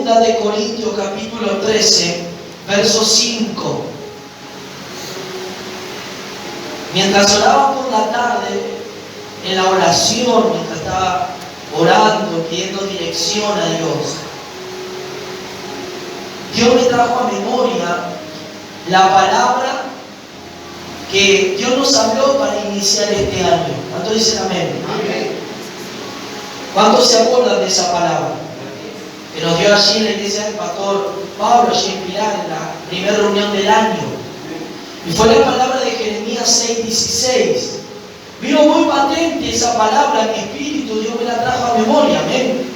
Segunda de Corintios capítulo 13, verso 5. Mientras oraba por la tarde, en la oración, mientras estaba orando, pidiendo dirección a Dios, Dios me trajo a memoria la palabra que Dios nos habló para iniciar este año. ¿Cuántos dicen amén? Amén. ¿Cuántos se acuerdan de esa palabra? Que nos dio allí en la iglesia del pastor Pablo, allí en Pilar, en la primera reunión del año. Y fue la palabra de Jeremías 6:16. Vino muy patente esa palabra en mi espíritu, Dios me la trajo a memoria, amén.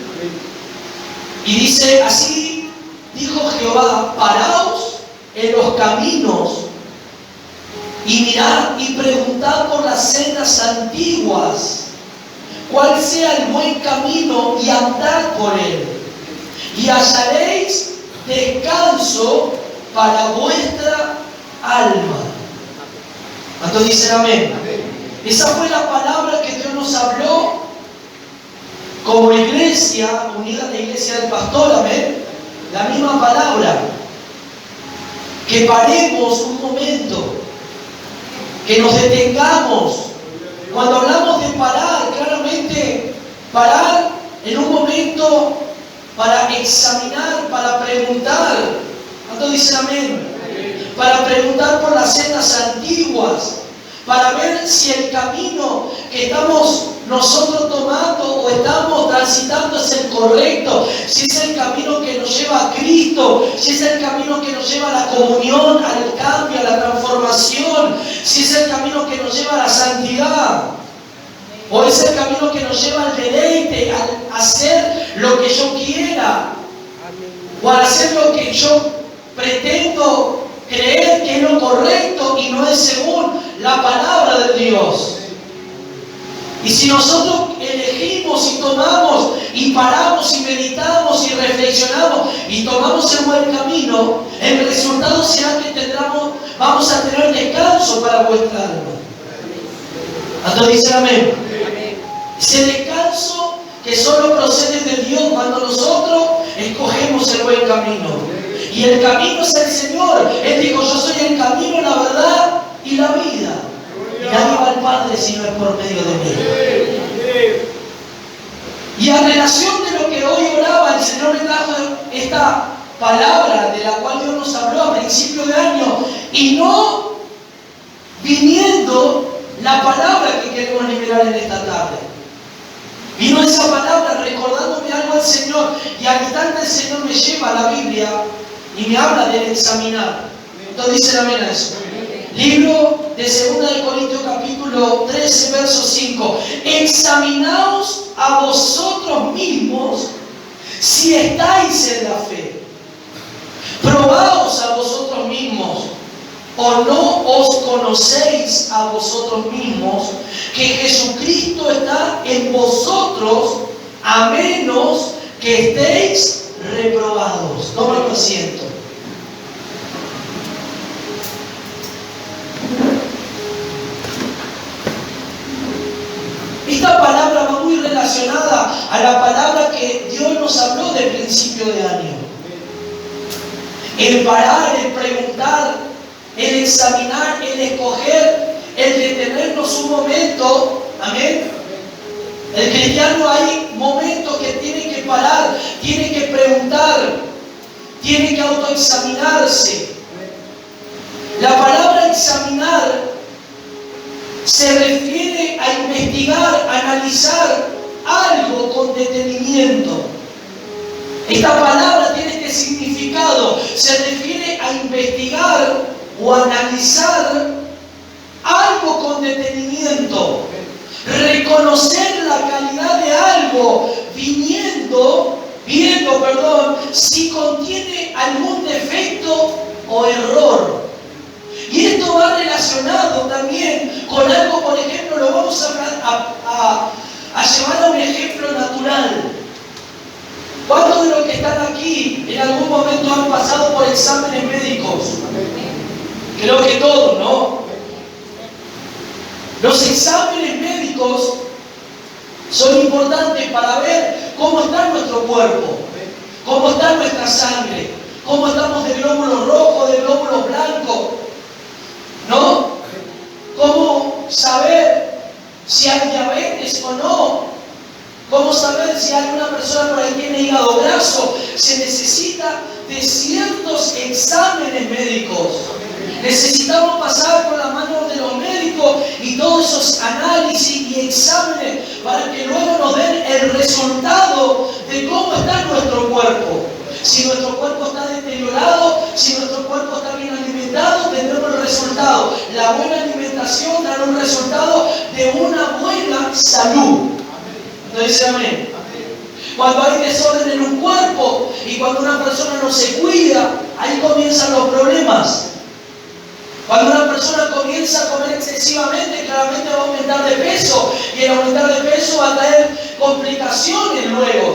Y dice así, dijo Jehová, paraos en los caminos y mirad y preguntad por las sendas antiguas, cuál sea el buen camino, y andad por él, y hallaréis descanso para vuestra alma. ¿Cuántos dicen amén? Esa fue la palabra que Dios nos habló como iglesia, unida a la iglesia del pastor, amén. La misma palabra. Que paremos un momento, que nos detengamos. Cuando hablamos de parar, claramente parar en un momento para examinar, para preguntar. ¿Cuántos dicen amén? Para preguntar por las sendas antiguas, para ver si el camino que estamos nosotros tomando o estamos transitando es el correcto, si es el camino que nos lleva a Cristo, si es el camino que nos lleva a la comunión, al cambio, a la transformación, si es el camino que nos lleva a la santidad, o es el camino que nos lleva al deleite, a hacer lo que yo quiera, o a hacer lo que yo pretendo creer que es lo correcto y no es según la palabra de Dios. Y si nosotros elegimos y tomamos y paramos y meditamos y reflexionamos y tomamos el buen camino, el resultado será que vamos a tener descanso para vuestra alma. ¿Cuántos dicen amén? Ese descanso que solo procede de Dios cuando nosotros escogemos el buen camino. Y el camino es el Señor. Él dijo, yo soy el camino, la verdad y la vida. Y nadie va al Padre si no es por medio de mí. Y a relación de lo que hoy oraba, el Señor me trajo esta palabra de la cual Dios nos habló a principio de año. Y no viniendo la palabra que queremos liberar en esta tarde. Vino esa palabra recordándome algo al Señor. Y al instante el Señor me lleva a la Biblia y me habla del examinar. Entonces dicen amén a eso. Libro de 2 de Corintios capítulo 13, verso 5. Examinaos a vosotros mismos si estáis en la fe. Probaos a vosotros mismos. ¿O no os conocéis a vosotros mismos que Jesucristo está en vosotros, a menos que estéis reprobados? Tomen asiento. Esta palabra va muy relacionada a la palabra que Dios nos habló de principio de año. El parar, el preguntar, el examinar, el escoger, el detenernos un momento. Amén. El cristiano hay momentos que tiene que parar, tiene que preguntar, tiene que autoexaminarse. La palabra examinar se refiere a investigar, a analizar algo con detenimiento. Esta palabra tiene este significado, se refiere a investigar o analizar algo con detenimiento, reconocer la calidad de algo, viendo, si contiene algún defecto o error. Y esto va relacionado también con algo, por ejemplo, lo vamos a llevar a un ejemplo natural. ¿Cuántos de los que están aquí en algún momento han pasado por exámenes médicos? Creo que todos, ¿no? Los exámenes médicos son importantes para ver cómo está nuestro cuerpo, cómo está nuestra nuestra sangre? ¿Cómo estamos de glóbulos rojos, de glóbulos blancos? ¿No? ¿Cómo saber si hay diabetes o no? ¿Cómo saber si hay una persona por ahí que tiene hígado graso? Se necesita de ciertos exámenes médicos. Necesitamos pasar por la mano de los médicos y todos esos análisis y exámenes para que luego nos den el resultado de cómo está nuestro cuerpo. Si nuestro cuerpo está deteriorado, si nuestro cuerpo está bien alimentado, tendremos el resultado. La buena alimentación dará un resultado de una buena salud. Entonces, amén. Cuando hay desorden en un cuerpo y cuando una persona no se cuida, ahí comienzan los problemas. Cuando una persona comienza a comer excesivamente, claramente va a aumentar de peso. Y el aumentar de peso va a traer complicaciones luego.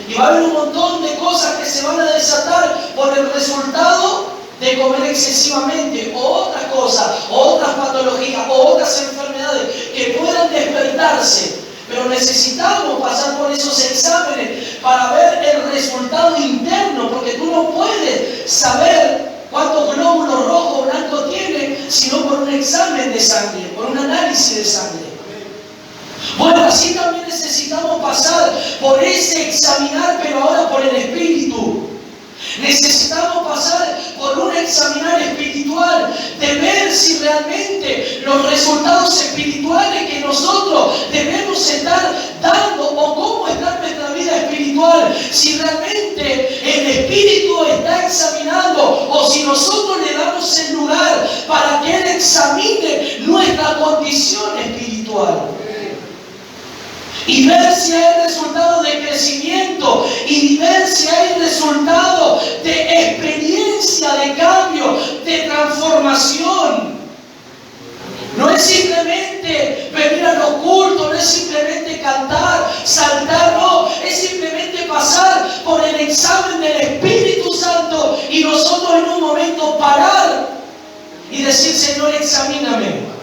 Y va a haber un montón de cosas que se van a desatar por el resultado de comer excesivamente. O otras cosas, o otras patologías, o otras enfermedades que puedan despertarse. Pero necesitamos pasar por esos exámenes para ver el resultado interno. Porque tú no puedes saber cuántos glóbulos rojos o blancos tiene, sino por un examen de sangre, por un análisis de sangre. Bueno, así también necesitamos pasar por ese examinar, pero ahora por el Espíritu. Necesitamos pasar por un examinar espiritual, de ver si realmente los resultados espirituales que nosotros debemos estar dando o cómo está nuestra vida espiritual, si realmente el Espíritu está examinando o si nosotros le damos el lugar para que Él examine nuestra condición espiritual. Y ver si hay resultado de crecimiento y ver si hay resultado de experiencia, de cambio, de transformación. No es simplemente venir a los cultos, no es simplemente cantar, saltar, no, es simplemente pasar por el examen del Espíritu Santo y nosotros en un momento parar y decir: Señor, examíname.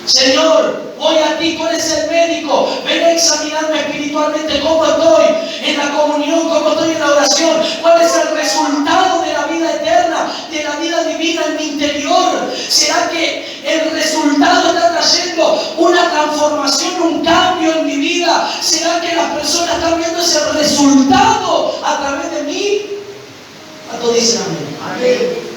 Señor, voy a ti, tú eres el médico, ven a examinarme espiritualmente cómo estoy en la comunión, cómo estoy en la oración, cuál es el resultado de la vida eterna, de la vida divina en mi interior. ¿Será que el resultado está trayendo una transformación, un cambio en mi vida? ¿Será que las personas están viendo ese resultado a través de mí? ¿Cuánto dicen amén? Amén.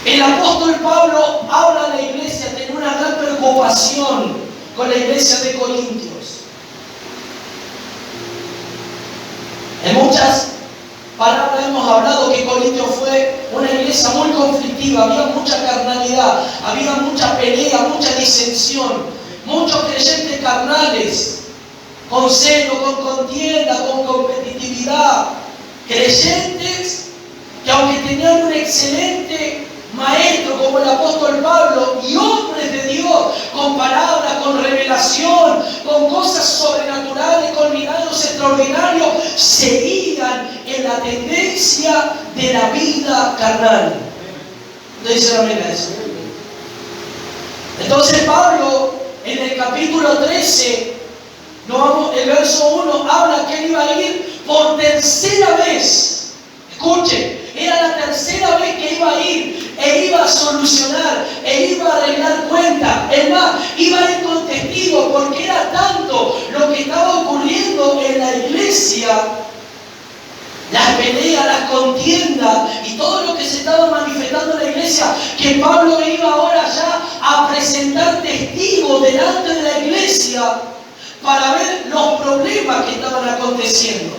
El apóstol Pablo habla a la iglesia, tenía una gran preocupación con la iglesia de Corintios. En muchas palabras hemos hablado que Corintios fue una iglesia muy conflictiva, había mucha carnalidad, había mucha pelea, mucha disensión, muchos creyentes carnales, con celo, con contienda, con competitividad. Creyentes que aunque tenían un excelente maestro como el apóstol Pablo y hombres de Dios con palabras, con revelación, con cosas sobrenaturales, con milagros extraordinarios, seguían en la tendencia de la vida carnal. ¿No dicen amén a eso? Entonces Pablo en el capítulo 13, el verso 1 habla que él iba a ir por tercera vez. Escuchen, era la tercera vez que iba a ir e iba a solucionar, e iba a arreglar cuentas. Es más, iba a ir con testigos porque era tanto lo que estaba ocurriendo en la iglesia, las peleas, las contiendas y todo lo que se estaba manifestando en la iglesia, que Pablo iba ahora ya a presentar testigos delante de la iglesia para ver los problemas que estaban aconteciendo.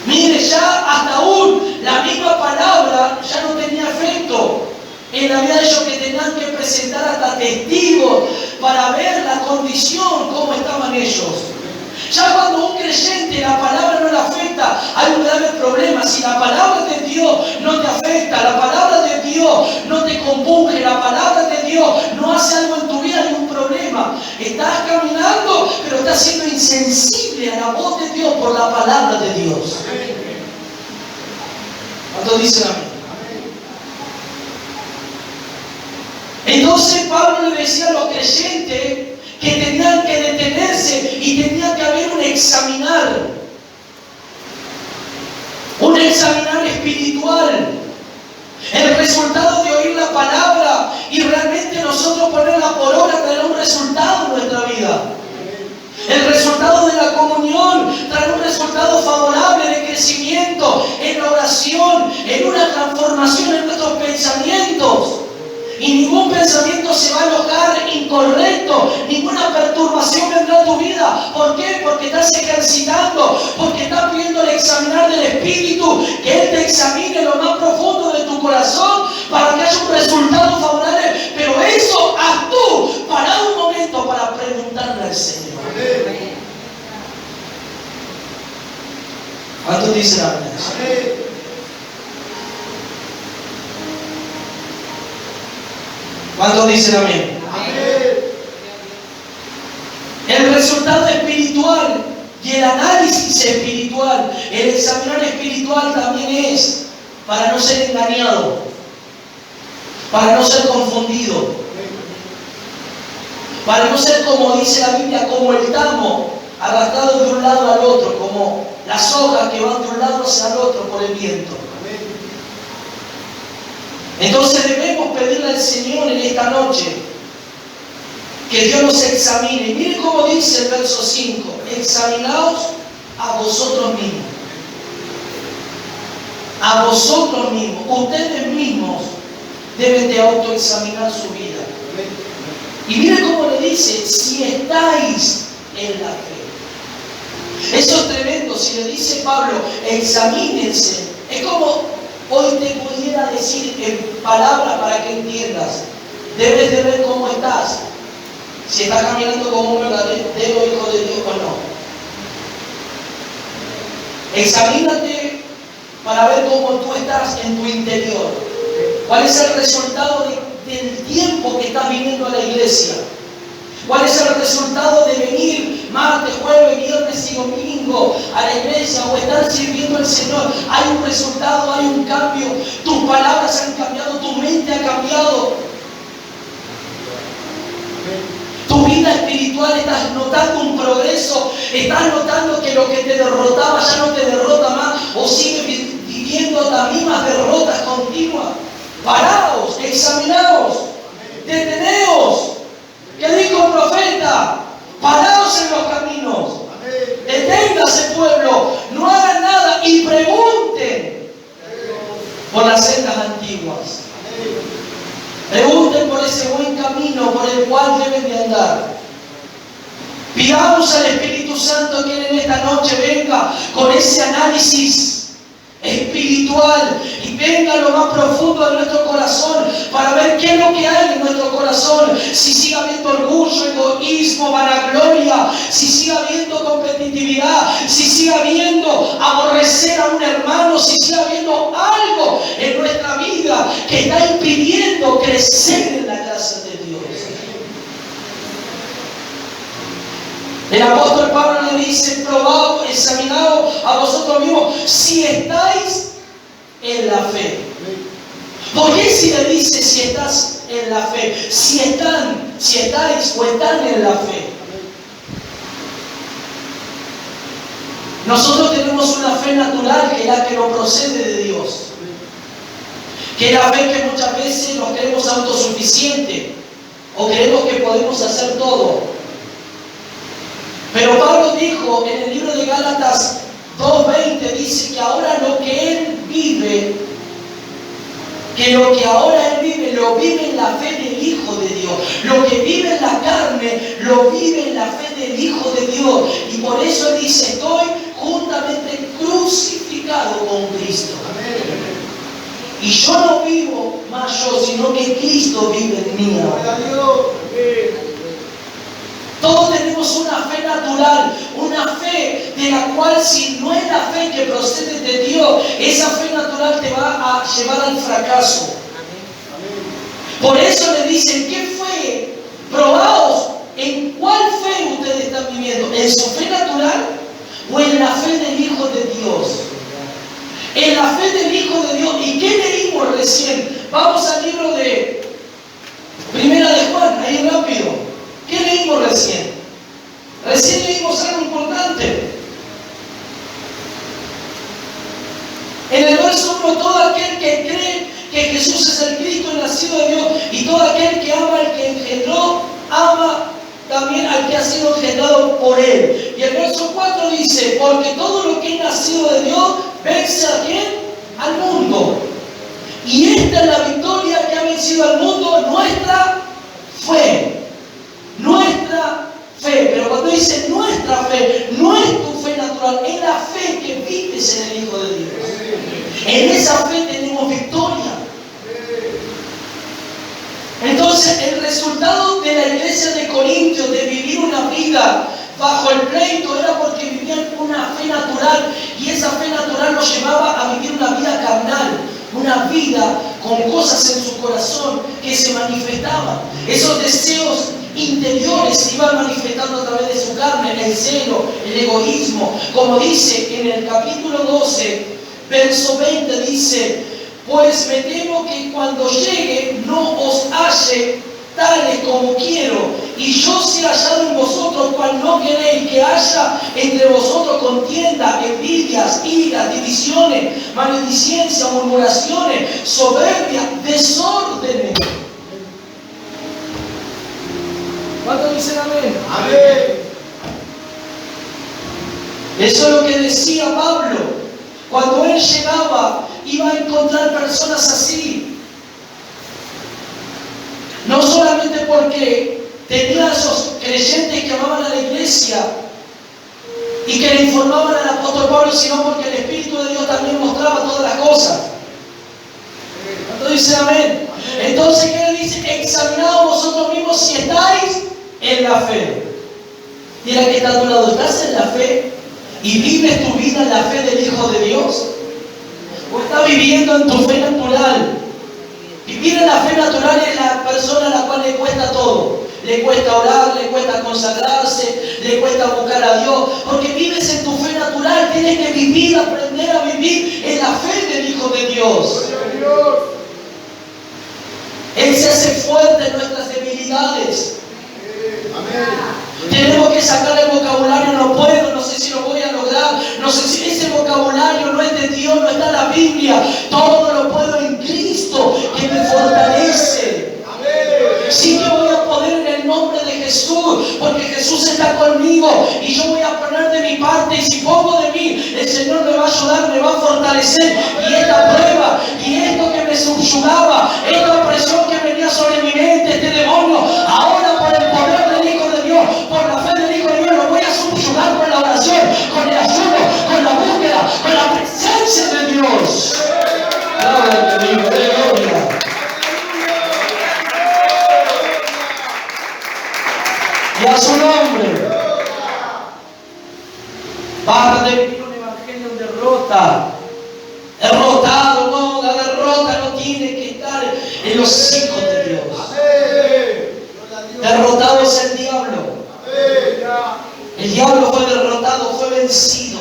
Mire, ya hasta aún la misma palabra ya no tenía efecto en la vida de ellos, que tenían que presentar hasta testigos para ver la condición, cómo estaban ellos. Ya cuando un creyente la palabra no le afecta, hay un grave problema. Si la palabra de Dios no te afecta, la palabra de Dios no te compunge, la palabra de Dios no hace algo en tu vida, hay un problema. Estás caminando, pero estás siendo insensible a la voz de Dios por la palabra de Dios. ¿Cuántos dicen amén? Entonces Pablo le decía a los creyentes que tenían que detenerse y tenía que haber un examinar. espiritual. El resultado de oír la palabra y realmente nosotros ponerla por obra traerá un resultado en nuestra vida. El resultado de la comunión traerá un resultado favorable de crecimiento, en la oración, en una transformación en nuestros pensamientos. Y ningún pensamiento se va a alojar incorrecto, ninguna perturbación vendrá a tu vida. ¿Por qué? Porque estás ejercitando, porque estás pidiendo el examinar del Espíritu, que Él te examine lo más profundo de tu corazón para que haya un resultado favorable. Pero eso haz tú, para un momento, para preguntarle al Señor. ¿Cuántos dicen amén? ¿Cuántos dicen amén? El resultado espiritual y el análisis espiritual, el examinar espiritual también es para no ser engañado, para no ser confundido, para no ser, como dice la Biblia, como el tamo arrastrado de un lado al otro, como las hojas que van de un lado hacia el otro por el viento. Entonces debemos pedirle al Señor en esta noche que Dios nos examine. Y miren cómo dice el verso 5: examinaos a vosotros mismos. A vosotros mismos. Ustedes mismos deben de autoexaminar su vida. Y miren cómo le dice: si estáis en la fe. Eso es tremendo. Si le dice Pablo, examínense. Es como hoy te pudiera decir en palabras para que entiendas. Debes de ver cómo estás. Si estás caminando como un verdadero hijo de Dios o no. Examínate para ver cómo tú estás en tu interior. ¿Cuál es el resultado del tiempo que estás viniendo a la iglesia? ¿Cuál es el resultado de venir martes, jueves, viernes y domingo a la iglesia o estar sirviendo al Señor? Hay un resultado, hay un cambio. Tus palabras han cambiado, tu mente ha cambiado. Tu vida espiritual, estás notando un progreso, estás notando que lo que te derrotaba ya no te derrota más o sigues viviendo las mismas derrotas continuas. Paraos, examinaos, deteneos. ¿Qué dijo el profeta? Paraos en los caminos. Deténgase, pueblo, no hagan nada y pregunten por las sendas antiguas. Pregunten por ese buen camino por el cual deben de andar. Pidamos al Espíritu Santo que Él en esta noche venga con ese análisis espiritual y venga a lo más profundo de nuestro corazón para ver qué es lo que hay en nuestro corazón. Si sigue habiendo orgullo, egoísmo, vanagloria, si sigue habiendo competitividad, si sigue habiendo aborrecer a un hermano, si sigue habiendo algo en nuestra vida que está impidiendo crecer en la gracia de Dios. El apóstol Pablo le dice: probad, examinad a vosotros mismos si estáis en la fe. ¿Por qué si le dice si estás en la fe? Si estáis o están en la fe. Nosotros tenemos una fe natural que es la que no procede de Dios. Que es la fe que muchas veces nos creemos autosuficientes o creemos que podemos hacer todo. Pero Pablo dijo en el libro de Gálatas 2:20, dice que ahora lo que él vive, lo vive en la fe del Hijo de Dios. Lo que vive en la carne, lo vive en la fe del Hijo de Dios. Y por eso él dice: estoy juntamente crucificado con Cristo. Y yo no vivo más yo, sino que Cristo vive en mí. Todos tenemos una fe natural, una fe de la cual, si no es la fe que procede de Dios, esa fe natural te va a llevar al fracaso. Por eso le dicen: ¿qué fe? Probaos en cuál fe ustedes están viviendo, ¿en su fe natural o en la fe del Hijo de Dios? En la fe del Hijo de Dios. ¿Y qué leímos recién? Vamos al libro de Primera de Juan, ahí rápido. ¿Qué leímos recién? Recién leímos algo importante. En el verso 1, todo aquel que cree que Jesús es el Cristo, el nacido de Dios, y todo aquel que ama al que engendró, ama también al que ha sido engendrado por Él. Y el verso 4 dice, porque todo lo que es nacido de Dios vence ¿a quién? Al mundo. Y esta es la victoria que ha vencido al mundo, nuestra fe. Nuestra fe. Pero cuando dice nuestra fe, no es tu fe natural, es la fe que vives en el Hijo de Dios. En esa fe tenemos victoria. Entonces, el resultado de la iglesia de Corintios de vivir una vida bajo el pleito era porque vivían una fe natural, y esa fe natural los llevaba a vivir una vida carnal, una vida con cosas en su corazón que se manifestaban. Esos deseos interiores se iban manifestando a través de su carne, el celo, el egoísmo. Como dice en el capítulo 12, verso 20, dice: pues me temo que cuando llegue no os halle tales como quiero, y yo sea hallado en vosotros cual no queréis, que haya entre vosotros contienda, envidias, iras, divisiones, maledicencia, murmuraciones, soberbia, desórdenes. ¿Cuántos dicen amén? Amén. Eso es lo que decía Pablo. Cuando él llegaba, iba a encontrar personas así. No solamente porque tenía a esos creyentes que amaban a la iglesia y que le informaban al apóstol Pablo, sino porque el Espíritu de Dios también mostraba todas las cosas. ¿Cuánto dice amén? Entonces, ¿qué le dice? Examinaos vosotros mismos si estáis en la fe. Mira que está a tu lado, ¿estás en la fe? ¿Y vives tu vida en la fe del Hijo de Dios? ¿O estás viviendo en tu fe natural? Vivir en la fe natural es la persona a la cual le cuesta todo. Le cuesta orar, le cuesta consagrarse, le cuesta buscar a Dios. Porque vives en tu fe natural. Tienes que vivir, aprender a vivir en la fe del Hijo de Dios. Él se hace fuerte en nuestras debilidades. Amén. Tenemos que sacar el vocabulario, no puedo, no sé si lo voy a lograr, no sé si ese vocabulario no es de Dios, no está en la Biblia. Todo lo puedo en Cristo que me fortalece. Sí que voy a poder en el nombre de Jesús, porque Jesús está conmigo y yo voy a poner de mi parte, y si pongo de mí, el Señor me va a ayudar, me va a fortalecer. Y esta prueba y esto que me subyugaba, esta opresión que venía sobre mi mente, este demonio, ahora por el poder del Hijo de Dios, por la fe del Hijo de Dios, lo voy a subyugar con la oración, con el ayuno, con la búsqueda, con la presencia de Dios. Gloria a Dios, gloria. Y a su nombre. Para de vivir un evangelio en derrota. Derrotado, no, la derrota no tiene que estar en los hijos de Dios. Derrotado es el diablo. El diablo fue derrotado, fue vencido.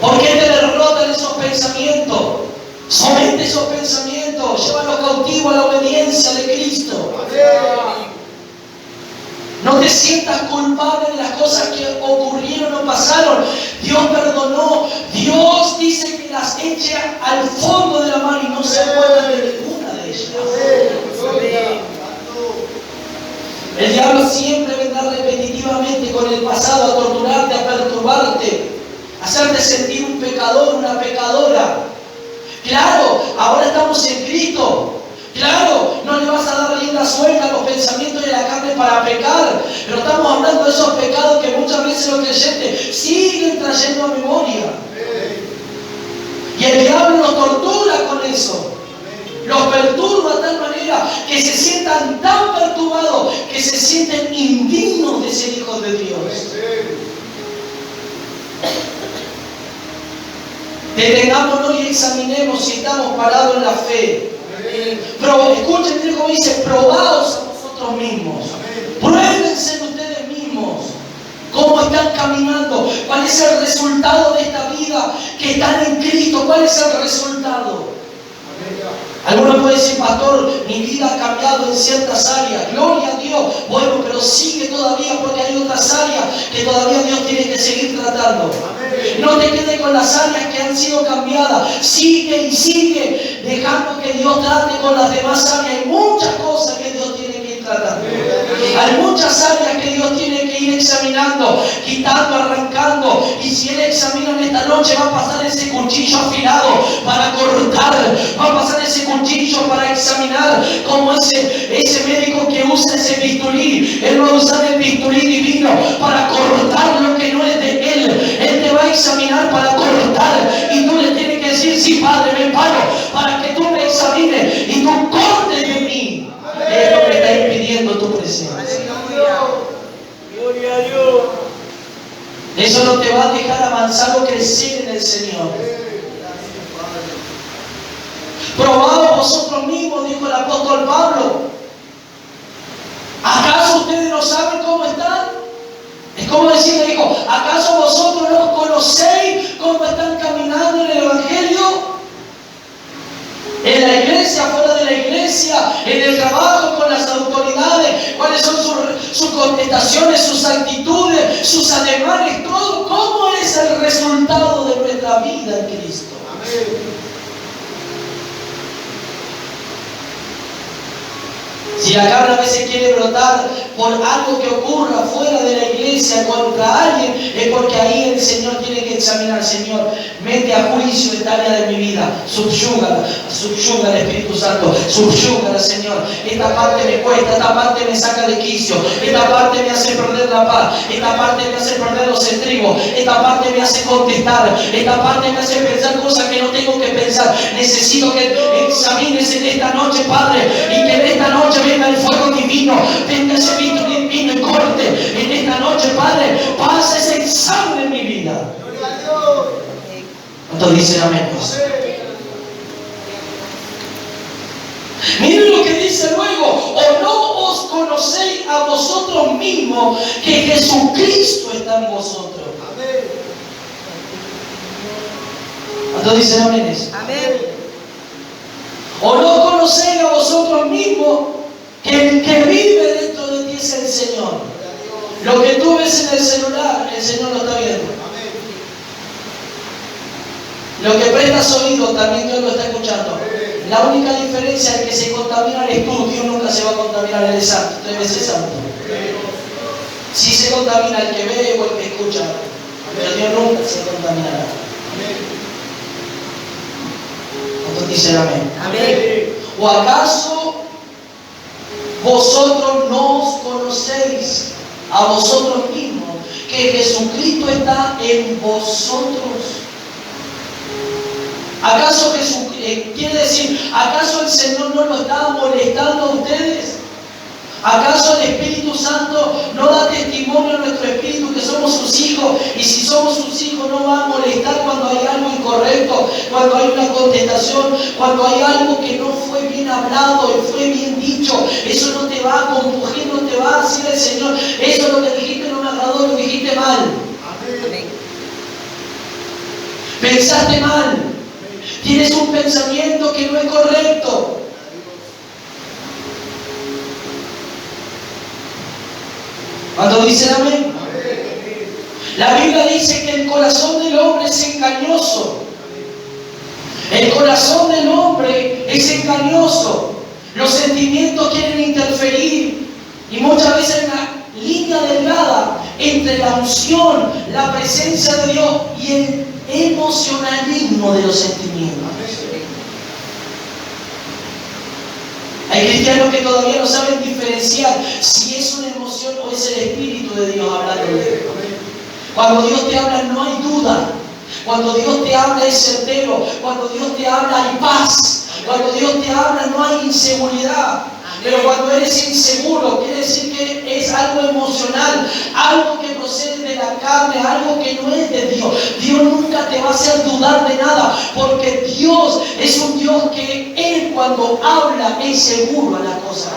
¿Por qué te derrotan esos pensamientos? Somete esos pensamientos, llévalos cautivos a la obediencia de Cristo. No te sientas culpable de las cosas que ocurrieron o pasaron. Dios perdonó. Dios dice que las eche al fondo de la mar y no se acuerda de ninguna de ellas. El diablo siempre vendrá repetitivamente con el pasado a torturarte, a perturbarte, a hacerte sentir un pecador, una pecadora. Claro, ahora estamos en Cristo. Claro, no le vas a dar rienda suelta a los pensamientos de la carne para pecar, pero estamos hablando de esos pecados que muchas veces los creyentes siguen trayendo a memoria. Y el diablo nos tortura con eso. Los perturba de tal manera que se sientan tan perturbados que se sienten indignos de ser hijos de Dios. Detengámonos y examinemos si estamos parados en la fe. Pero escuchen bien cómo dice: probaos a vosotros mismos. Pruébense ustedes mismos cómo están caminando, cuál es el resultado de esta vida que están en Cristo, cuál es el resultado. Algunos pueden decir: pastor, mi vida ha cambiado en ciertas áreas. Gloria a Dios. Bueno, pero sigue todavía, porque hay otras áreas que todavía Dios tiene que seguir tratando. No te quedes con las áreas que han sido cambiadas. Sigue y sigue dejando que Dios trate con las demás áreas. Hay muchas cosas que Dios tiene que ir tratando. Hay muchas áreas que Dios tiene que ir examinando, quitando, arrancando. Y si Él examina en esta noche, va a pasar ese cuchillo afilado para cortar. Va a pasar ese cuchillo para examinar, como ese médico que usa ese bisturí. Él va a usar el bisturí divino para cortar lo que no es de Él. Él te va a examinar para cortar. Y tú le tienes que decir: sí, Padre, me paro para que tú me examines y tú cortes de mí. Es lo que está impidiendo tu presencia. Gloria a Dios. Eso no te va a dejar avanzar o crecer en el Señor. Probados vosotros mismos, dijo el apóstol Pablo. ¿Acaso ustedes no saben cómo están? Es como decirle, dijo: ¿acaso vosotros no conocéis cómo están caminando en el Evangelio? En la iglesia, fuera de la iglesia, en el trabajo, con las autoridades, cuáles son sus contestaciones, sus actitudes, sus ademanes, todo. ¿Cómo es el resultado de nuestra vida en Cristo? Amén. Si la carne a veces quiere brotar por algo que ocurra fuera de la iglesia contra alguien, es porque ahí el Señor tiene que examinar. Señor, mete a juicio esta área de mi vida, subyúgala al Espíritu Santo, subyúgala, Señor. Esta parte me cuesta, esta parte me saca de quicio, esta parte me hace perder la paz, esta parte me hace perder los estribos, esta parte me hace contestar, esta parte me hace pensar cosas que no tengo que pensar. Necesito que examines en esta noche, Padre, y que en esta noche venga el fuego divino, venga ese viento divino y corte. En esta noche, Padre, pasa ese examen en mi vida. ¿Cuántos dicen amén? Miren lo que dice luego: ¿o no os conocéis a vosotros mismos que Jesucristo está en vosotros? ¿Cuántos dicen amén? Amén. ¿O no conocéis a vosotros mismos que el que vive dentro de ti es el Señor? Lo que tú ves en el celular, el Señor lo está viendo. Lo que prestas oído, también Dios lo está escuchando. La única diferencia es que se contamina eres tú. Dios nunca se va a contaminar, Él es santo. Tú eres santo. Si se contamina el que ve o el que escucha, pero Dios nunca se contaminará. ¿Cuántos dicen amén? Amén. ¿O acaso vosotros no os conocéis a vosotros mismos que Jesucristo está en vosotros? ¿Acaso quiere decir, acaso el Señor no lo está molestando a ustedes? ¿Acaso el Espíritu Santo no da testimonio a nuestro espíritu que somos sus hijos? Y si somos sus hijos, no va a molestar cuando hay algo incorrecto, cuando hay una contestación, cuando hay algo que no fue bien hablado y fue bien dicho. Eso no te va a compugir, no te va a decir el Señor: eso lo que dijiste no me agradó, lo dijiste mal. Amén. Pensaste mal. Tienes un pensamiento que no es correcto. ¿Cuántos dicen amén? La Biblia dice que el corazón del hombre es engañoso. El corazón del hombre es engañoso. Los sentimientos quieren interferir. Y muchas veces hay una línea delgada entre la unción, la presencia de Dios y el emocionalismo de los sentimientos. Hay cristianos que todavía no saben diferenciar si es una emoción o es el Espíritu de Dios hablando de él. Cuando Dios te habla no hay duda. Cuando Dios te habla es certero. Cuando Dios te habla hay paz. Cuando Dios te habla no hay inseguridad. Pero cuando eres inseguro, quiere decir que es algo emocional, algo que procede de la carne, algo que no es de Dios. Dios nunca te va a hacer dudar de nada, porque Dios es un Dios que Él cuando habla es seguro a la cosa.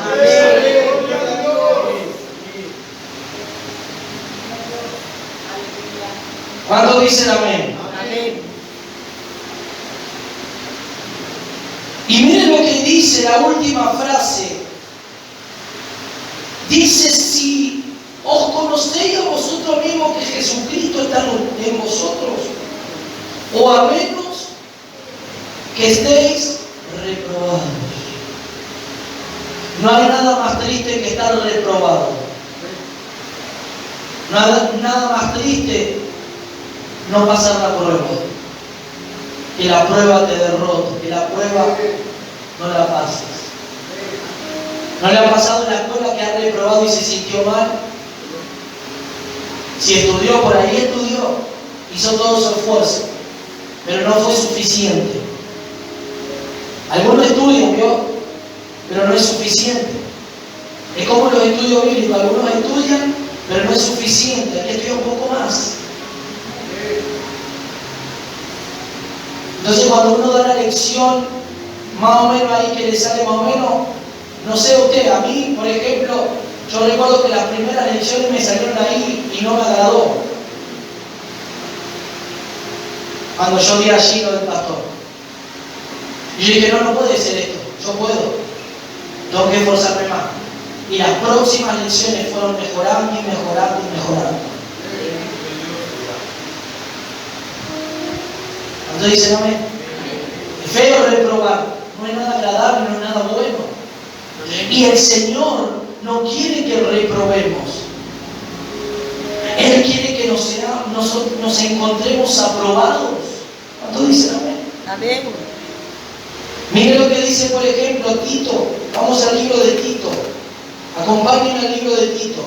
¿Cuántos dicen amén? Amén. Y miren lo que dice la última frase. Dice: si ¿Os conocéis a vosotros mismos que Jesucristo está en vosotros? O a menos que estéis reprobados. No hay nada más triste que estar reprobado. Nada más triste no pasar la prueba. Que la prueba te derrote, que la prueba no la pases. ¿No le ha pasado en la escuela que ha reprobado y se sintió mal? Si estudió, por ahí estudió, hizo todo su esfuerzo, pero no fue suficiente. Algunos estudian, ¿vio? Pero no es suficiente. Es como los estudios bíblicos, algunos estudian, pero no es suficiente, hay que estudiar un poco más. Entonces cuando uno da la lección, más o menos ahí que le sale más o menos, no sé usted, a mí, por ejemplo, yo recuerdo que las primeras lecciones me salieron ahí y no me agradó. Cuando yo vi allí lo del pastor. Y yo dije, no puede ser esto, yo puedo. Tengo que esforzarme más. Y las próximas lecciones fueron mejorando y mejorando y mejorando. Entonces dicen, amén. Es feo reprobar, no es nada agradable, no es nada bueno. Y el Señor no quiere que reprobemos. Él quiere que nos encontremos aprobados. ¿Cuánto dicen amén? Amén. Mire lo que dice, por ejemplo, Tito. Vamos al libro de Tito. Acompáñenme al libro de Tito.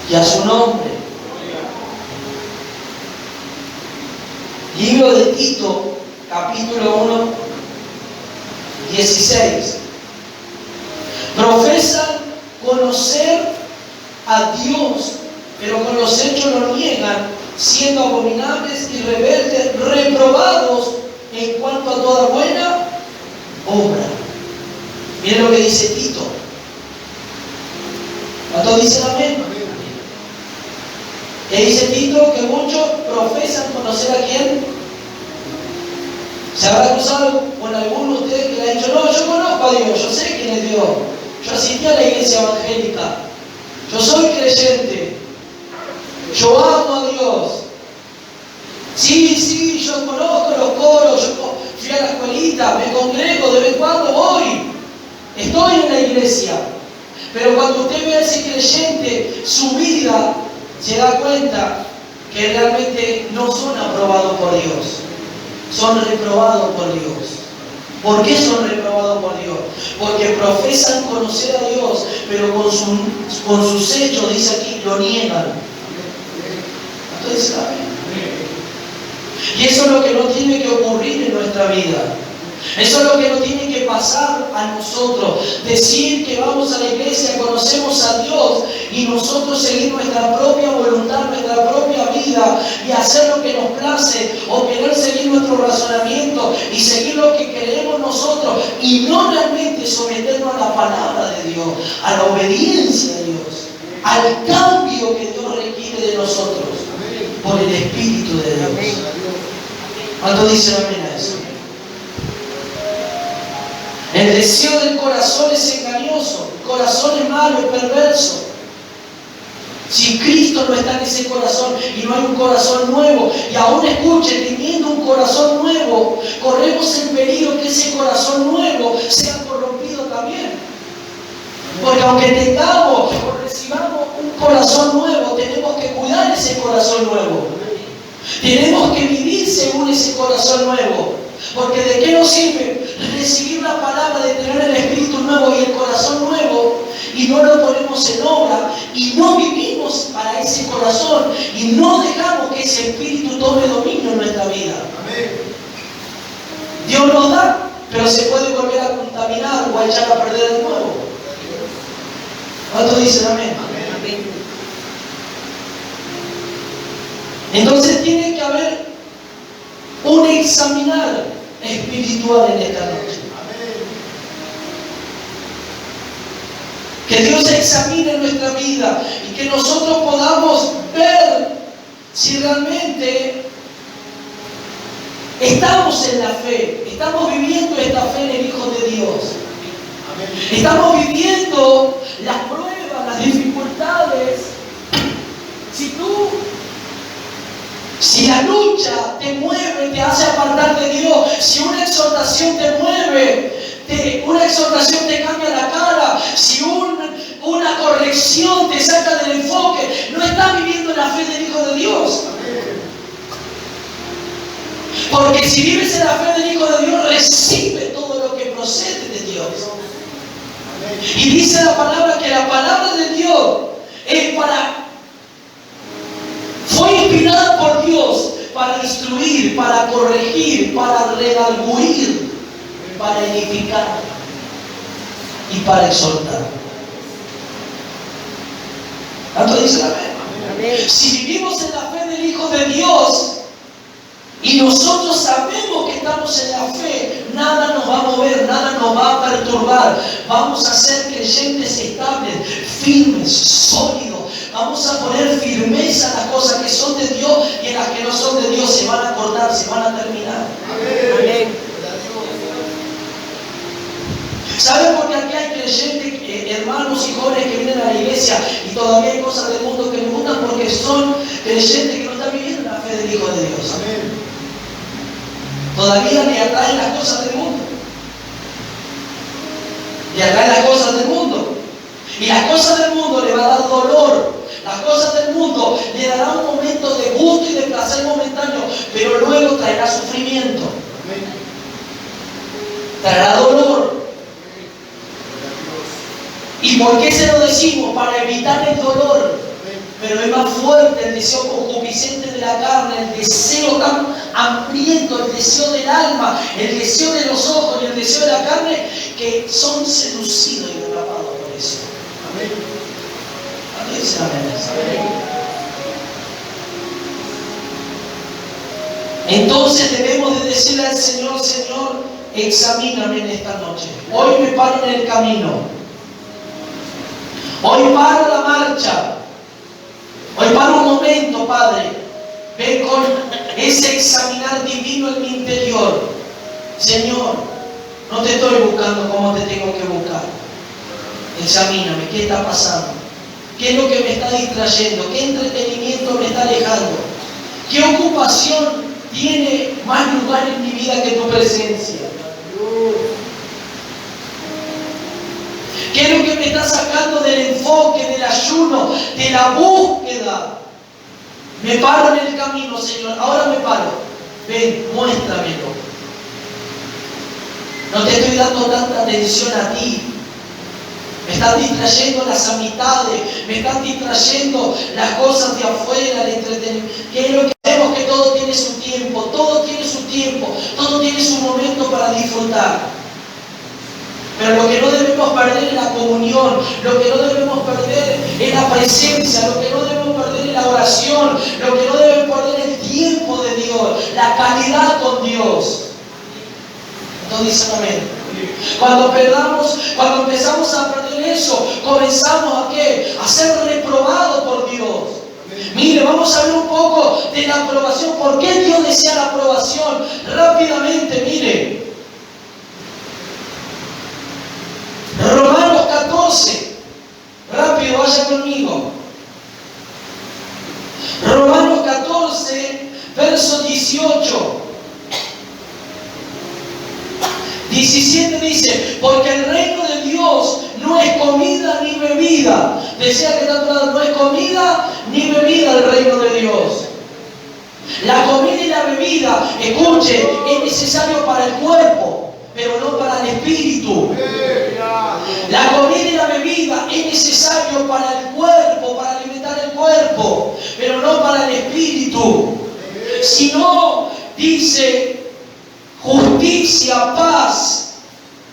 Y a su nombre. Libro de Tito, capítulo 1, 16. Profesan conocer a Dios, pero con los hechos lo niegan, siendo abominables y rebeldes, reprobados en cuanto a toda buena obra. Miren lo que dice Tito. ¿Cuántos dicen amén? Que dice Tito que muchos profesan conocer a quién. ¿Se habrá cruzado con alguno de ustedes que le ha dicho, no, yo conozco a Dios, yo sé quién es Dios, yo asistí a la iglesia evangélica, yo soy creyente, yo amo a Dios? Sí, yo conozco los coros, yo fui a la escuelita, me congrego, de vez en cuando voy, estoy en la iglesia. Pero cuando usted ve a ese creyente, su vida, se da cuenta que realmente no son aprobados por Dios, son reprobados por Dios. ¿Por qué son reprobados por Dios? Porque profesan conocer a Dios, pero con sus hechos, dice aquí, lo niegan. Entonces, ¿saben? Y eso es lo que no tiene que ocurrir en nuestra vida. Eso es lo que nos tiene que pasar a nosotros. Decir que vamos a la iglesia, conocemos a Dios y nosotros seguir nuestra propia voluntad, nuestra propia vida y hacer lo que nos place o querer seguir nuestro razonamiento y seguir lo que queremos nosotros y no realmente someternos a la palabra de Dios, a la obediencia a Dios, al cambio que Dios requiere de nosotros por el Espíritu de Dios. ¿Cuánto dicen amén a eso? El deseo del corazón es engañoso, el corazón es malo, es perverso. Si Cristo no está en ese corazón y no hay un corazón nuevo, y aún escuche, teniendo un corazón nuevo, corremos el peligro que ese corazón nuevo sea corrompido también. Porque aunque tengamos o recibamos un corazón nuevo, tenemos que cuidar ese corazón nuevo. Tenemos que vivir según ese corazón nuevo. Porque ¿de qué nos sirve recibir la palabra de tener el espíritu nuevo y el corazón nuevo y no lo ponemos en obra y no vivimos para ese corazón y no dejamos que ese espíritu tome dominio en nuestra vida? Amén. Dios nos da, pero se puede volver a contaminar o a echar a perder de nuevo. ¿Cuántos dicen amén? Amén. Entonces tiene que haber un examinar espiritual en esta noche. Que Dios examine nuestra vida y que nosotros podamos ver si realmente estamos en la fe, estamos viviendo esta fe en el Hijo de Dios. Estamos viviendo las pruebas, las dificultades. Si la lucha te mueve, te hace apartar de Dios, si una exhortación te mueve, una exhortación te cambia la cara, si una corrección te saca del enfoque, no estás viviendo la fe del Hijo de Dios. Porque si vives en la fe del Hijo de Dios, recibe todo lo que procede de Dios. Y dice la palabra que la palabra de Dios fue inspirada por Dios para instruir, para corregir, para redarguir, para edificar y para exhortar. ¿Tanto dice la Biblia? Si vivimos en la fe del Hijo de Dios y nosotros sabemos que estamos en la fe, nada nos va a mover, nada nos va a perturbar. Vamos a ser creyentes estables, firmes, sólidos. Vamos a poner firmeza en las cosas que son de Dios, y en las que no son de Dios se van a cortar, se van a terminar. Amén. ¿Saben por qué aquí hay creyentes, hermanos y jóvenes que vienen a la iglesia y todavía hay cosas del mundo que les gustan? Porque son creyentes que no están viviendo la fe del Hijo de Dios. Amén. Todavía le atraen las cosas del mundo. Le atraen las cosas del mundo. Y las cosas del mundo le va a dar dolor. Las cosas del mundo le dará un momento de gusto y de placer momentáneo, pero luego traerá sufrimiento. Traerá dolor. ¿Y por qué se lo decimos? Para evitar el dolor. Pero es más fuerte el deseo concupiscente de la carne, el deseo tan hambriento, el deseo del alma, el deseo de los ojos y el deseo de la carne, que son seducidos y atrapados por eso. Amén. Entonces debemos de decirle al Señor: Señor, examíname en esta noche. Hoy me paro en el camino. Hoy paro la marcha. Hoy paro un momento, Padre. Ven con ese examinar divino en mi interior. Señor, no te estoy buscando como te tengo que buscar. Examíname, ¿qué está pasando? ¿Qué es lo que me está distrayendo? ¿Qué entretenimiento me está alejando? ¿Qué ocupación tiene más lugar en mi vida que tu presencia? ¿Qué es lo que me está sacando del enfoque, del ayuno, de la búsqueda? Me paro en el camino, Señor. Ahora me paro. Ven, muéstramelo. No te estoy dando tanta atención a ti. Me están distrayendo las amistades, me están distrayendo las cosas de afuera, el entretenimiento. Quiero que vemos que todo tiene su tiempo, todo tiene su tiempo, todo tiene su momento para disfrutar. Pero lo que no debemos perder es la comunión, lo que no debemos perder es la presencia, lo que no debemos perder es la oración, lo que no debemos perder es el tiempo de Dios, la calidad con Dios. Entonces dicen amén. Cuando empezamos a perder eso, comenzamos ¿a qué? A ser reprobados por Dios. Mire, vamos a ver un poco de la aprobación. ¿Por qué Dios desea la aprobación? Rápidamente, mire. Romanos 14. Rápido, vaya conmigo. Romanos 14, verso 18. 17 dice: porque el reino de Dios no es comida ni bebida. Decía que no es comida ni bebida el reino de Dios. La comida y la bebida, escuche, es necesario para el cuerpo, pero no para el espíritu. La comida y la bebida es necesario para el cuerpo, para alimentar el cuerpo, pero no para el espíritu. Si no, dice, justicia, paz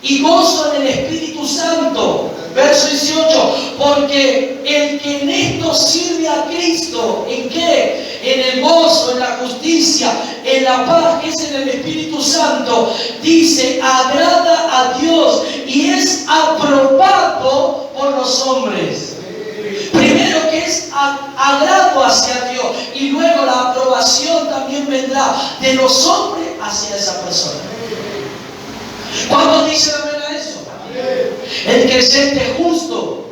y gozo en el Espíritu Santo. Verso 18: porque el que en esto sirve a Cristo, ¿en qué? En el gozo, en la justicia, en la paz que es en el Espíritu Santo, dice, agrada a Dios y es aprobado por los hombres. Primero, que es agrado hacia Dios. Y luego la aprobación también vendrá de los hombres hacia esa persona. ¿Cuántos dicen amén a eso? El creyente justo,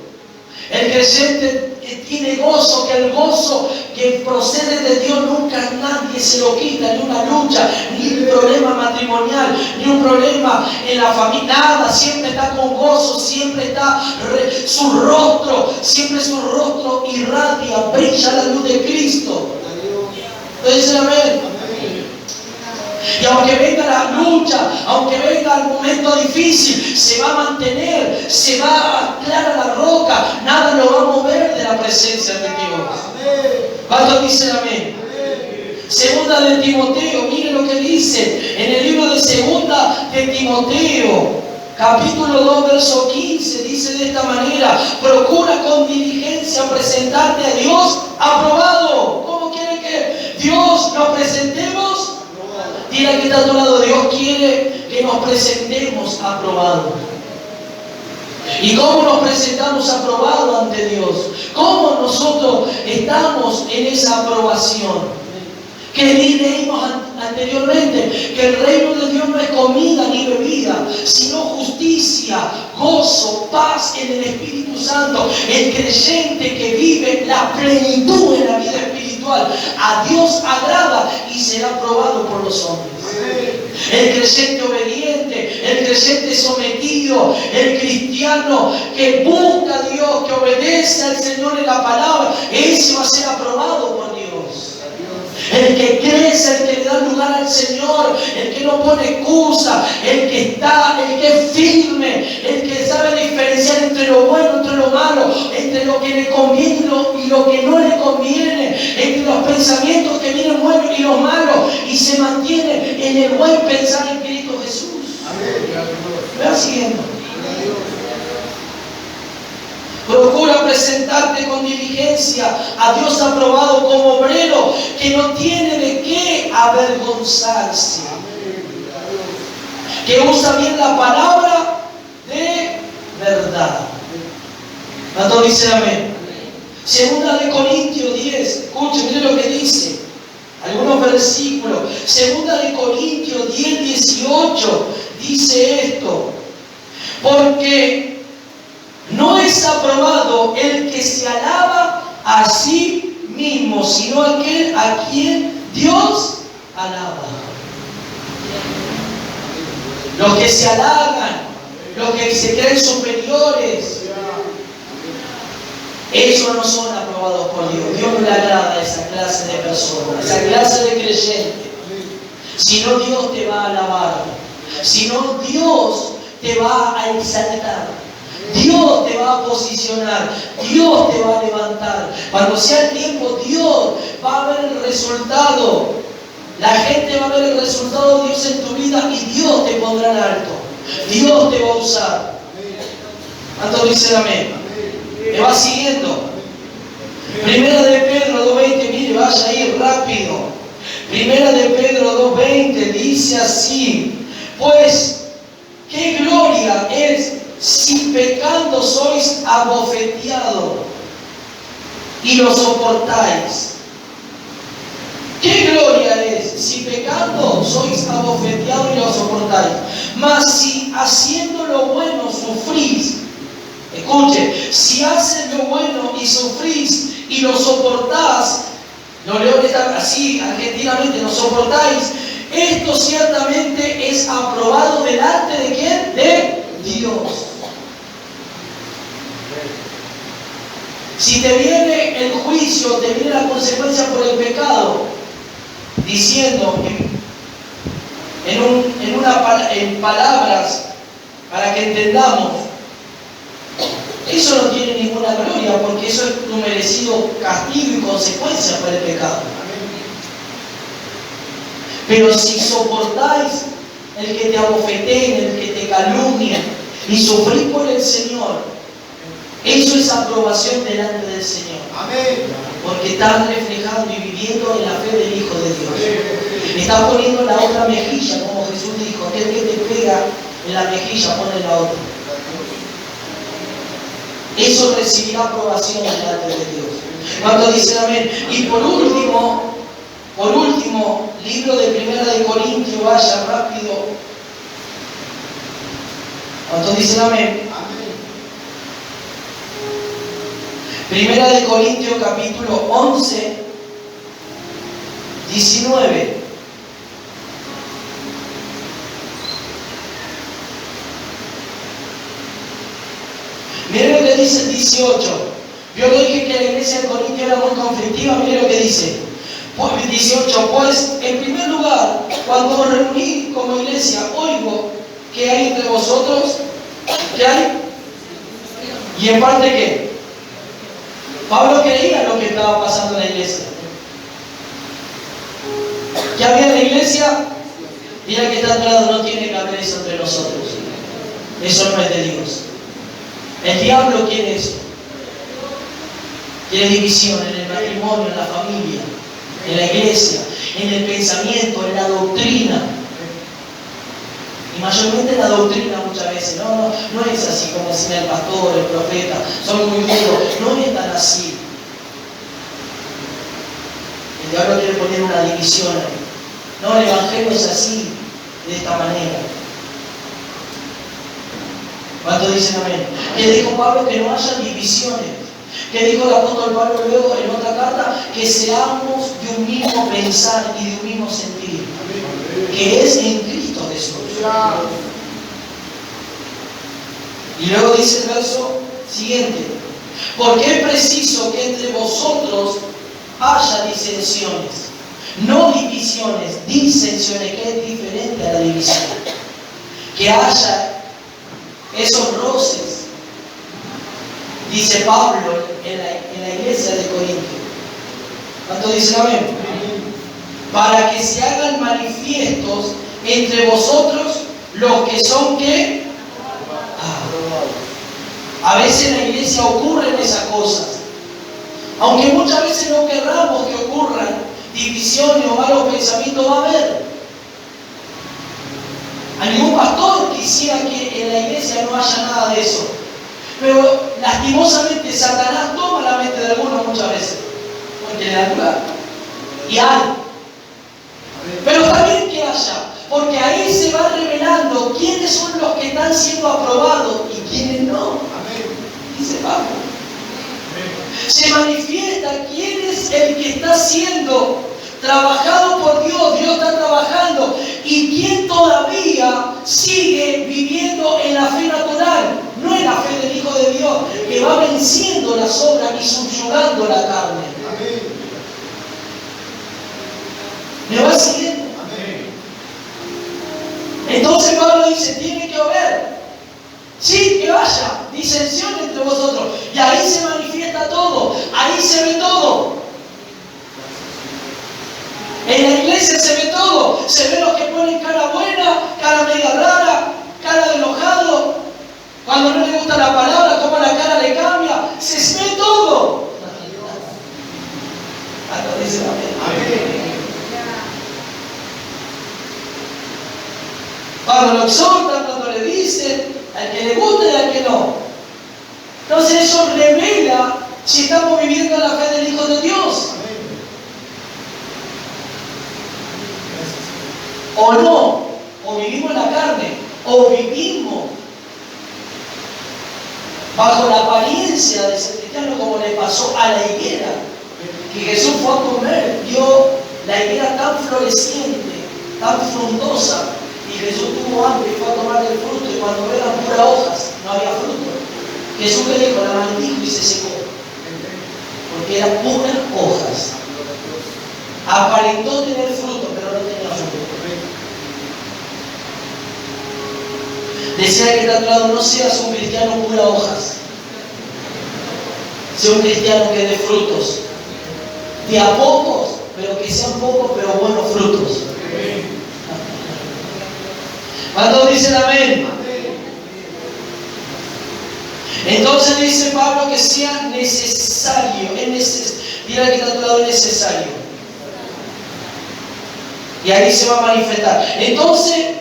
el creyente que tiene gozo, que el gozo que procede de Dios nunca nadie se lo quita, ni una lucha, ni un problema matrimonial, ni un problema en la familia, nada, siempre está con gozo, siempre está su rostro irradia, brilla la luz de Cristo. Entonces, amén. Y aunque venga la lucha, aunque venga el momento difícil, se va a mantener, se va a anclar a la roca, nada lo va a mover de la presencia de Dios. ¿Cuántos dicen amén? Segunda de Timoteo, mire lo que dice en el libro de Segunda de Timoteo, capítulo 2, verso 15, dice de esta manera: procura con diligencia presentarte a Dios aprobado. ¿Cómo quiere que Dios nos presentemos? Dile que está a tu lado, Dios quiere que nos presentemos aprobados. ¿Y cómo nos presentamos aprobados ante Dios? ¿Cómo nosotros estamos en esa aprobación? Que leímos anteriormente, que el reino de Dios no es comida ni bebida, sino justicia, gozo, paz en el Espíritu Santo. El creyente que vive la plenitud en la vida espiritual, a Dios agrada y será aprobado por los hombres. El creyente obediente, el creyente sometido, el cristiano que busca a Dios, que obedece al Señor en la palabra, ese va a ser aprobado por Dios. El que crece, el que le da lugar al Señor, el que no pone excusa, el que es firme, el que sabe diferenciar entre lo bueno, entre lo malo, entre lo que le conviene y lo que no le conviene, entre los pensamientos que vienen buenos y los malos, y se mantiene en el buen pensar en Cristo Jesús. ¿Me va siguiendo? Procura presentarte con diligencia a Dios aprobado como obrero que no tiene de qué avergonzarse, que usa bien la palabra de verdad. ¿Cuánto dice amén? Segunda de Corintios 10, escuchen, miren lo que dice, algunos versículos. Segunda de Corintios 10, 18, dice esto: porque no es aprobado el que se alaba a sí mismo, sino aquel a quien Dios alaba. Los que se halagan, los que se creen superiores, esos no son aprobados por Dios. Dios no le agrada a esa clase de personas, esa clase de creyentes. Si no, Dios te va a alabar. Si no, Dios te va a exaltar. Dios te va a posicionar, Dios te va a levantar. Cuando sea el tiempo, Dios va a ver el resultado. La gente va a ver el resultado de Dios en tu vida y Dios te pondrá en alto. Dios te va a usar. ¿Cuántos dicen amén? ¿Me va siguiendo? Primera de Pedro 2:20, mire, vaya ahí rápido. Primera de Pedro 2:20 dice así: pues, ¿qué gloria es si pecando sois abofeteados y lo soportáis? ¿Qué gloria es si pecando sois abofeteados y lo soportáis? Mas si haciendo lo bueno sufrís, escuche, si haces lo bueno y sufrís y lo soportás, lo leo así argentinamente, lo soportáis, esto ciertamente es aprobado delante de ¿quién? De Dios. Si te viene el juicio, te viene la consecuencia por el pecado, diciendo en palabras para que entendamos, eso no tiene ninguna gloria, porque eso es tu merecido castigo y consecuencia por el pecado. Pero si soportáis el que te abofeteen, el que te calumnien, y sufrís por el Señor, eso es aprobación delante del Señor. Amén. Porque estás reflejando y viviendo en la fe del Hijo de Dios. Estás poniendo la otra mejilla, como Jesús dijo: aquel que te pega en la mejilla, pone la otra. Eso recibirá aprobación delante de Dios. ¿Cuántos dicen amén? Y por último, libro de Primera de Corintios, vaya rápido. ¿Cuántos dicen amén? Primera de Corintios capítulo 11, 19. Miren lo que dice el 18. Yo le dije que la iglesia de Corintios era muy conflictiva. Miren lo que dice. Pues 18. Pues en primer lugar, cuando os reuní como iglesia, oigo que hay entre vosotros. ¿Qué hay? ¿Y en parte qué? Pablo creía lo que estaba pasando en la iglesia. ¿Qué había en la iglesia? Mira que está a tu lado, no tiene que haber eso entre nosotros. Eso no es de Dios. El diablo quiere eso. Quiere división en el matrimonio, en la familia, en la iglesia, en el pensamiento, en la doctrina. Y mayormente en la doctrina muchas veces. No es así como decía el pastor, el profeta. Son muy duros. No es tan así. El diablo quiere poner una división ahí. No, el evangelio es así, de esta manera. ¿Cuántos dicen amén? Que dijo Pablo que no haya divisiones. Que dijo el apóstol Pablo luego en otra carta, que seamos de un mismo pensar y de un mismo sentir. Que es en Cristo Jesús. Y luego dice el verso siguiente. Porque es preciso que entre vosotros haya disensiones. No divisiones, disensiones, que es diferente a la división. Que haya esos roces, dice Pablo en la iglesia de Corinto. ¿Cuánto dicen amén? Para que se hagan manifiestos entre vosotros los que son ¿qué? A veces en la iglesia ocurren esas cosas. Aunque muchas veces no querramos que ocurran divisiones o malos pensamientos, va a haber. A ningún pastor quisiera que en la iglesia no haya nada de eso. Pero lastimosamente Satanás toma la mente de algunos muchas veces. Porque le da lugar. Y hay. Pero también que haya. Porque ahí se va revelando quiénes son los que están siendo aprobados y quiénes no. Dice Pablo. Se manifiesta quién es el que está siendo trabajado por Dios. Dios está trabajando. Y quién todavía sigue viviendo en la fe natural. No en la fe del Hijo de Dios, que va venciendo las obras y subyugando la carne. ¿Me va siguiendo? Entonces Pablo dice, tiene que haber. Sí, que haya disensión entre vosotros. Y ahí se manifiesta todo. Ahí se ve todo. En la iglesia se ve todo. Se ve los que ponen cara buena, cara media rara, cara de enojado. Cuando no le gusta la palabra, como la cara le cambia. Se ve todo. Hasta dice amén. Cuando lo exhortan, cuando le dicen, al que le gusta y al que no. Entonces eso revela si estamos viviendo la fe del Hijo de Dios. O no, o vivimos en la carne, o vivimos bajo la apariencia de ser cristiano, como le pasó a la higuera, que Jesús fue a comer, vio la higuera tan floreciente, tan frondosa, y Jesús tuvo hambre y fue a tomar el fruto, y cuando eran puras hojas, no había fruto. Jesús le dijo, la maldijo y se secó, porque eran puras hojas. Aparentó tener fruto, pero no tenía fruto. Decía que está a tu lado, no seas un cristiano pura hojas. Sea un cristiano que dé frutos. De a pocos, pero que sean pocos, pero buenos frutos. ¿Cuántos dicen amén? Entonces dice Pablo que sea necesario. Mira que está a tu lado, es necesario. Y ahí se va a manifestar. Entonces,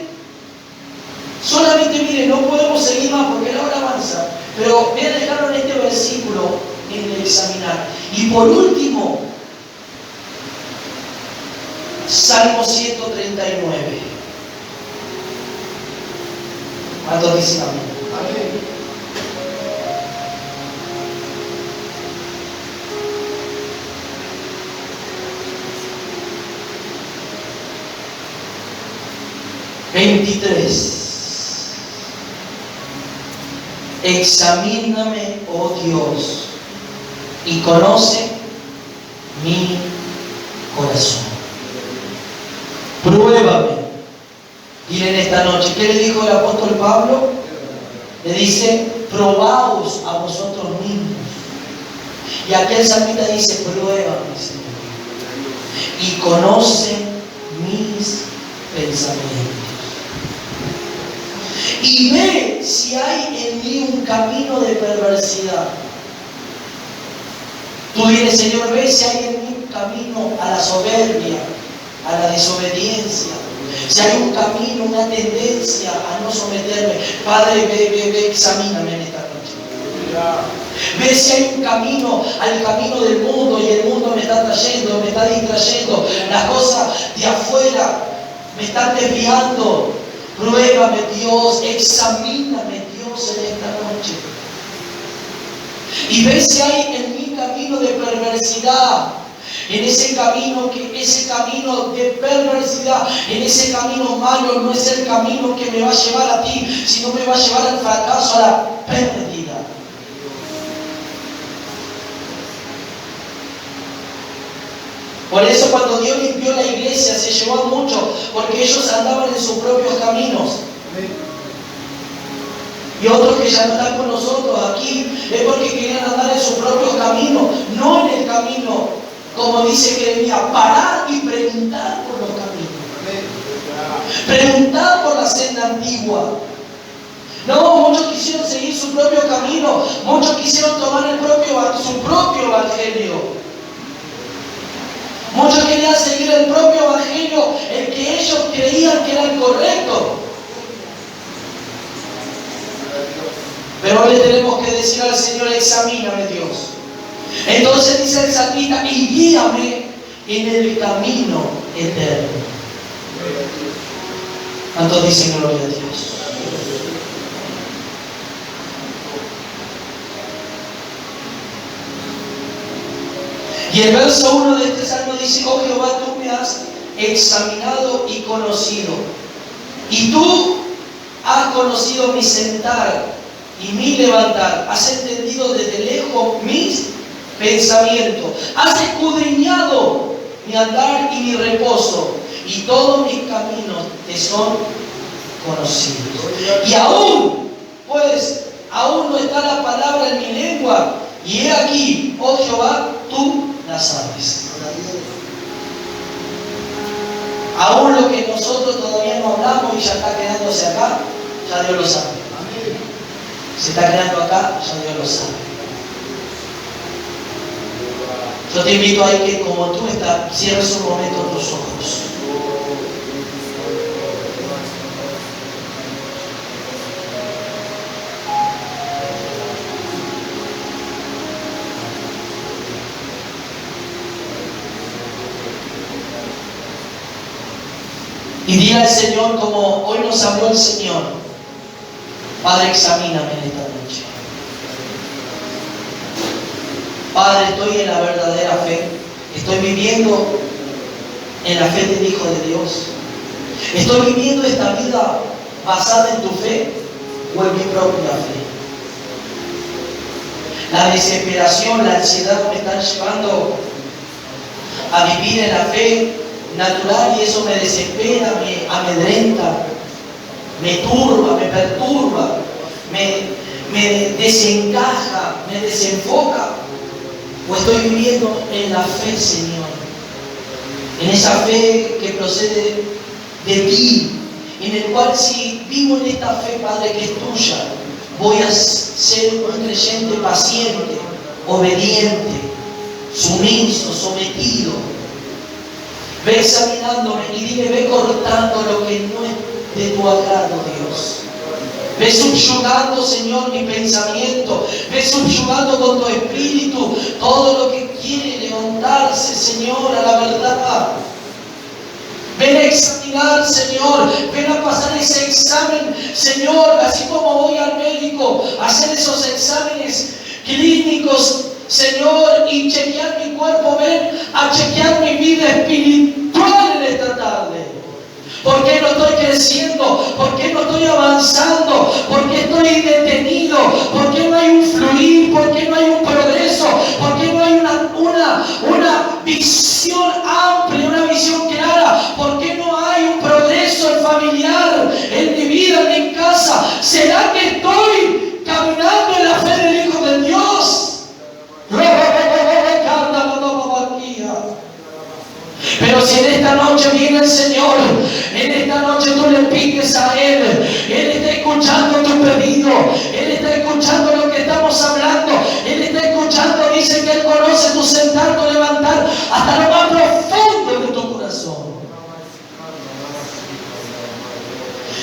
solamente mire, no podemos seguir más porque la hora avanza. Pero voy a dejarlo en este versículo en el examinar. Y por último, Salmo 139. ¿Cuántos dicen amén? Amén. Examíname, oh Dios, y conoce mi corazón. Pruébame. Dile en esta noche, ¿qué le dijo el apóstol Pablo? Le dice, probaos a vosotros mismos. Y aquí el salmista dice, pruébame, Señor, y conoce mis pensamientos. Y ve si hay en mí un camino de perversidad. Tú dices, Señor, ve si hay en mí un camino a la soberbia, a la desobediencia. Si hay un camino, una tendencia a no someterme. Padre, ve, examíname en esta noche. Ve si hay un camino al camino del mundo y el mundo me está trayendo, me está distrayendo. Las cosas de afuera me están desviando. Pruébame, Dios, examíname, Dios, en esta noche. Y ve si hay en mi camino de perversidad, en ese camino de perversidad, en ese camino malo, no es el camino que me va a llevar a ti, sino me va a llevar al fracaso, a la pérdida. Por eso cuando Dios limpió la iglesia se llevó a muchos, porque ellos andaban en sus propios caminos. Y otros que ya no están con nosotros aquí es porque querían andar en sus propios caminos, no en el camino, como dice Jeremías, parar y preguntar por los caminos. Preguntar por la senda antigua. No, muchos quisieron seguir su propio camino, muchos quisieron tomar su propio evangelio. Muchos querían seguir el propio evangelio, el que ellos creían que era el correcto. Pero le tenemos que decir al Señor, examíname, Dios. Entonces dice el salmista, y guíame en el camino eterno. ¿Cuántos dicen gloria a Dios? Y el verso 1 de este salmo dice, oh Jehová, tú me has examinado y conocido. Y tú has conocido mi sentar y mi levantar. Has entendido desde lejos mis pensamientos. Has escudriñado mi andar y mi reposo. Y todos mis caminos te son conocidos. Y aún no está la palabra en mi lengua. Y he aquí, oh Jehová, tú la sabes. Aún lo que nosotros todavía no hablamos y ya está quedándose acá, ya Dios lo sabe. Se está quedando acá, ya Dios lo sabe. Yo te invito a que como tú estás, cierres un momento tus ojos. Y dile al Señor como hoy nos habló el Señor. Padre, examíname en esta noche. Padre, estoy en la verdadera fe. Estoy viviendo en la fe del Hijo de Dios. Estoy viviendo esta vida basada en tu fe o en mi propia fe. La desesperación, la ansiedad me están llevando a vivir en la fe natural y eso me desespera, me amedrenta, me turba, me perturba, me desencaja, me desenfoca. O estoy viviendo en la fe, Señor, en esa fe que procede de ti, en el cual si vivo en esta fe, Padre, que es tuya, voy a ser un creyente paciente, obediente, sumiso, sometido. Ve examinándome y dile, ve cortando lo que no es de tu agrado, Dios. Ve subyugando, Señor, mi pensamiento. Ve subyugando con tu espíritu todo lo que quiere levantarse, Señor, a la verdad. Ven a examinar, Señor. Ven a pasar ese examen, Señor. Así como voy al médico a hacer esos exámenes clínicos, Señor, y chequear mi cuerpo. Ven a chequear mi vida espiritual en esta tarde. ¿Por qué no estoy creciendo? ¿Por qué no estoy avanzando? ¿Por qué estoy detenido? ¿Por qué no hay un fluir? ¿Por qué no hay un progreso? ¿Por qué no hay una visión amplia, una visión clara? ¿Por qué no hay un progreso familiar en mi vida, en mi casa? ¿Será que estoy caminando en la fe del Hijo de Dios? Pero si en esta noche viene el Señor, en esta noche tú le pides a Él está escuchando tu pedido, Él está escuchando lo que estamos hablando, Él está escuchando, dice que Él conoce tu sentar, tu levantar, hasta lo más profundo de tu corazón.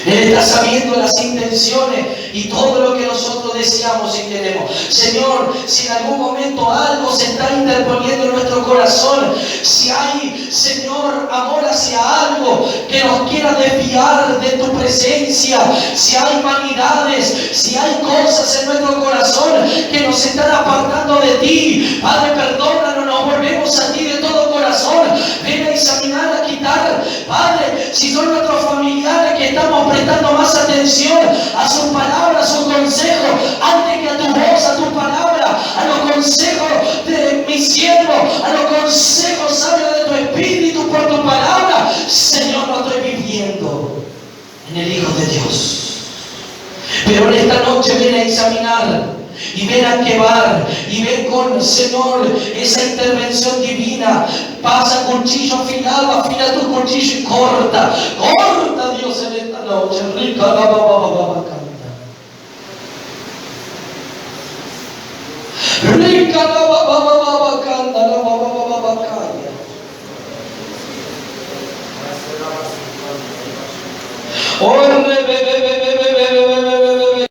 Él está sabiendo las intenciones y todo lo que nosotros deseamos y queremos. Señor, si en algún momento algo se está interponiendo en nuestro corazón, si hay, Señor, amor hacia algo que nos quiera desviar de tu presencia, si hay vanidades, si hay cosas en nuestro corazón que nos están apartando de ti, Padre, perdónanos, nos volvemos a ti de todo corazón. Ven a examinar, a quitar, Padre, si son nuestros familiares que estamos prestando más atención a sus palabras, a sus consejos, antes que a tu voz, a tu palabra, a los consejos de mi siervo, a los consejos sabios de tu Espíritu por tu palabra. Señor, no estoy viviendo en el Hijo de Dios. Pero en esta noche ven a examinar y ven a quebrar y ven con, Señor, esa intervención divina. Pasa cuchillo afilado, afila tu cuchillo y corta, Dios, en esta noche. Rica la baba canta. Rica la baba canta, la baba calla. Orre